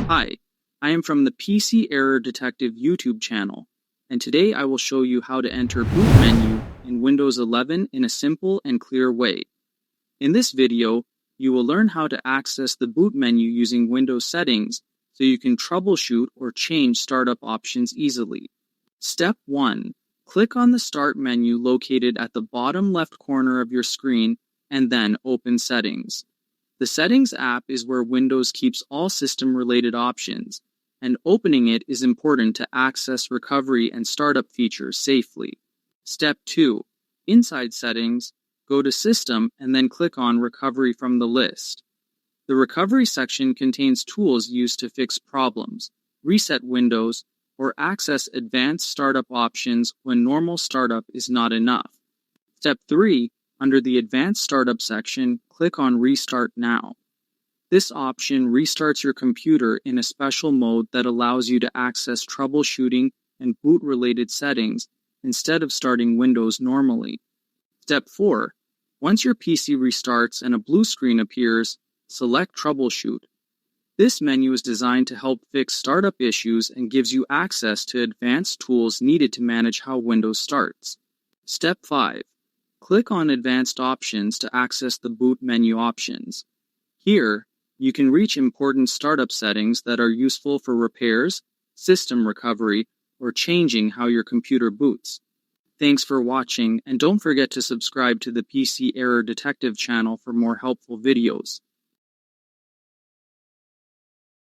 Hi, I am from the PC Error Detective YouTube channel, and today I will show you how to enter boot menu in Windows 11 in a simple and clear way. In this video, you will learn how to access the boot menu using Windows settings so you can troubleshoot or change startup options easily. Step 1. Click on the Start menu located at the bottom left corner of your screen and then open Settings. The Settings app is where Windows keeps all system-related options, and opening it is important to access recovery and startup features safely. Step 2. Inside Settings, go to System and then click on Recovery from the list. The Recovery section contains tools used to fix problems, reset Windows, or access advanced startup options when normal startup is not enough. Step 3. Under the Advanced Startup section, click on Restart Now. This option restarts your computer in a special mode that allows you to access troubleshooting and boot-related settings instead of starting Windows normally. Step 4. Once your PC restarts and a blue screen appears, select Troubleshoot. This menu is designed to help fix startup issues and gives you access to advanced tools needed to manage how Windows starts. Step 5. Click on Advanced Options to access the boot menu options. Here, you can reach important startup settings that are useful for repairs, system recovery, or changing how your computer boots. Thanks for watching, and don't forget to subscribe to the PC Error Detective channel for more helpful videos.